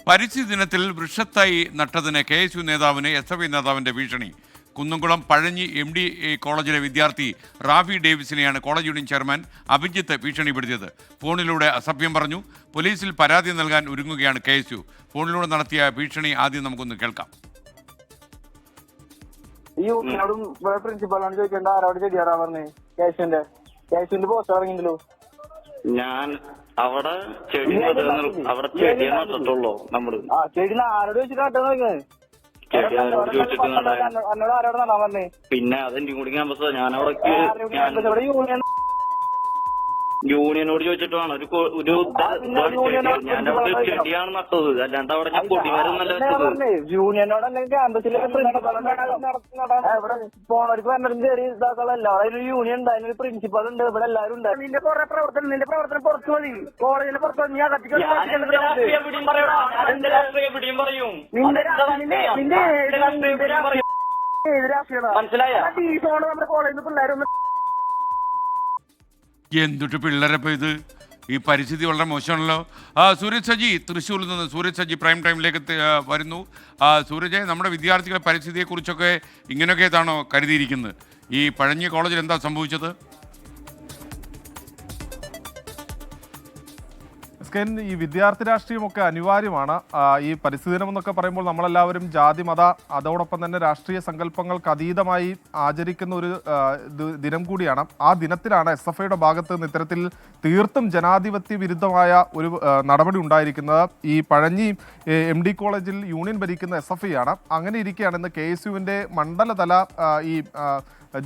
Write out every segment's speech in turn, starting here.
പരിസ്ഥിതി ദിനത്തിൽ വൃക്ഷത്തൈ നട്ടതിന് KSU നേതാവിന് SFI നേതാവിന്റെ ഭീഷണി. കുന്നംകുളം പഴഞ്ഞി MD കോളേജിലെ വിദ്യാർത്ഥി റാഫി ഡേവിസിനെയാണ് കോളേജ് യൂണിയൻ ചെയർമാൻ അഭിജിത്ത് ഭീഷണിപ്പെടുത്തിയത്. ഫോണിലൂടെ അസഭ്യം പറഞ്ഞു. പോലീസിൽ പരാതി നൽകാൻ ഒരുങ്ങുകയാണ് KSU. ഫോണിലൂടെ നടത്തിയ ഭീഷണി ആദ്യം നമുക്കൊന്ന് കേൾക്കാം. ഞാൻ അവിടെ ചെടി അവിടെ ചെടി നട്ടിട്ടുള്ളൂ. നമ്മള് ചെടി ആരോട് ചോദിച്ചിട്ട് പിന്നെ അതെന്റെ കൂടി ക്യാമ്പസ്. ഞാൻ അവിടെ യൂണിയനോട് ചോദിച്ചിട്ടാണ് ഒരു ഞാൻ അവിടെ ചെടിയാണ് നട്ടത്, അല്ലാണ്ട് അവിടെ ഞാൻ പൊടിമരുന്നല്ല വെച്ചത്. യൂണിയനോട് അല്ലെങ്കിൽ ക്യാമ്പസിലെ പോണവർക്ക് വന്നിട്ടും ചെറിയ ഇതാക്കളല്ല. അതിനൊരു യൂണിയൻ ഉണ്ട്, അതിനൊരു പ്രിൻസിപ്പൽ ഉണ്ട്, ഇവിടെ എല്ലാവരും ഉണ്ട്. നിന്റെ കുറെ പ്രവർത്തനം, നിന്റെ പ്രവർത്തനം പുറത്തു മതി. കോളേജിന്റെ പുറത്ത് നീ മനസ്സിലായ നമ്മുടെ കോളേജിൽ നിന്ന് പിള്ളേരൊന്നും എന്തുട്ട് പിള്ളേരപ്പോ ഇത്? ഈ പരിസ്ഥിതി വളരെ മോശമാണല്ലോ. സൂരജ് സജി തൃശ്ശൂരിൽ നിന്ന്, സൂരജ് സജി പ്രൈം ടൈമിലേക്ക് വരുന്നു. സൂരജ്, നമ്മുടെ വിദ്യാർത്ഥികളെ പരിസ്ഥിതിയെക്കുറിച്ചൊക്കെ ഇങ്ങനെയൊക്കെയാണോ കരുതിയിരിക്കുന്നത്? ഈ പഴഞ്ഞി കോളേജിൽ എന്താ സംഭവിച്ചത്? ഈ വിദ്യാർത്ഥി രാഷ്ട്രീയമൊക്കെ അനിവാര്യമാണ്. ഈ പരിസ്ഥിതി ദിനം എന്നൊക്കെ പറയുമ്പോൾ നമ്മളെല്ലാവരും ജാതി മത അതോടൊപ്പം തന്നെ രാഷ്ട്രീയ സങ്കല്പങ്ങൾക്ക് അതീതമായി ആചരിക്കുന്ന ഒരു ദിനം കൂടിയാണ്. ആ ദിനത്തിലാണ് SFIയുടെ ഭാഗത്ത് നിന്ന് ഇത്തരത്തിൽ തീർത്തും ജനാധിപത്യ വിരുദ്ധമായ ഒരു നടപടി ഉണ്ടായിരിക്കുന്നത്. ഈ പഴഞ്ഞി MD കോളേജിൽ യൂണിയൻ ഭരിക്കുന്ന SFI ആണ്. അങ്ങനെ ഇരിക്കുകയാണ് ഇന്ന് KSUവിൻ്റെ മണ്ഡലതല ഈ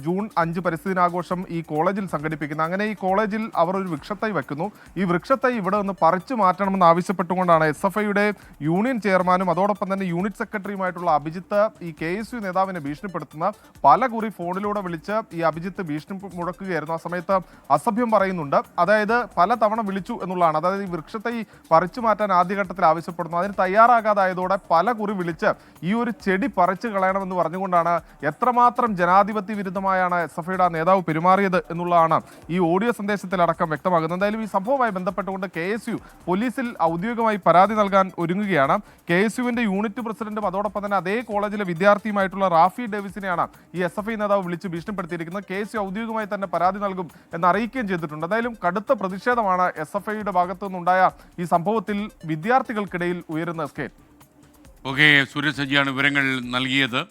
ജൂൺ 5 പരിസ്ഥിതി ദിനാഘോഷം ഈ കോളേജിൽ സംഘടിപ്പിക്കുന്നത്. അങ്ങനെ ഈ കോളേജിൽ അവർ ഒരു വൃക്ഷത്തൈ വയ്ക്കുന്നു. ഈ വൃക്ഷത്തൈ ഇവിടെ നിന്ന് പറിച്ചു മാറ്റണമെന്ന് ആവശ്യപ്പെട്ടുകൊണ്ടാണ് SFIയുടെ യൂണിയൻ ചെയർമാനും അതോടൊപ്പം തന്നെ യൂണിറ്റ് സെക്രട്ടറിയുമായിട്ടുള്ള അഭിജിത്ത് ഈ KSU നേതാവിനെ ഭീഷണിപ്പെടുത്തുന്ന പല കുറി ഫോണിലൂടെ വിളിച്ച് ഈ അഭിജിത്ത് ഭീഷണി മുഴക്കുകയായിരുന്നു. ആ സമയത്ത് അസഭ്യം പറയുന്നുണ്ട്. അതായത് പല തവണ വിളിച്ചു എന്നുള്ളതാണ്. അതായത് ഈ വൃക്ഷത്തൈ പറിച്ചു മാറ്റാൻ ആദ്യഘട്ടത്തിൽ ആവശ്യപ്പെടുന്നു. അതിന് തയ്യാറാകാതായതോടെ പല കുറി വിളിച്ച് ഈ ഒരു ചെടി പറിച്ചു കളയണമെന്ന് പറഞ്ഞുകൊണ്ടാണ് എത്രമാത്രം ജനാധിപത്യ വിരുദ്ധമായാണ് SFIയുടെ നേതാവ് പെരുമാറിയത് എന്നുള്ളതാണ് ഈ ഓഡിയോ സന്ദേശത്തിലടക്കം വ്യക്തമാകുന്നത്. എന്തായാലും ഈ സംഭവവുമായി ബന്ധപ്പെട്ടുകൊണ്ട് KSU പോലീസിൽ ഔദ്യോഗികമായി പരാതി നൽകാൻ ഒരുങ്ങുകയാണ്. KSUവിൻ്റെ യൂണിറ്റ് പ്രസിഡന്റും അതോടൊപ്പം തന്നെ അതേ കോളേജിലെ വിദ്യാർത്ഥിയുമായിട്ടുള്ള റാഫി ഡേവിസിനെയാണ് ഈ SFI നേതാവ് വിളിച്ച് ഭീഷണിപ്പെടുത്തിയിരിക്കുന്നത്. KSU ഔദ്യോഗികമായി തന്നെ പരാതി നൽകും എന്ന് അറിയിക്കുകയും ചെയ്തിട്ടുണ്ട്. എന്തായാലും കടുത്ത പ്രതിഷേധമാണ് SFIയുടെ ഭാഗത്തു നിന്നുണ്ടായ ഈ സംഭവത്തിൽ വിദ്യാർത്ഥികൾക്കിടയിൽ ഉയരുന്ന സ്കേൽ. ഓക്കെ, സൂരജ് സജിയാണ് വിവരങ്ങൾ നൽകിയത്.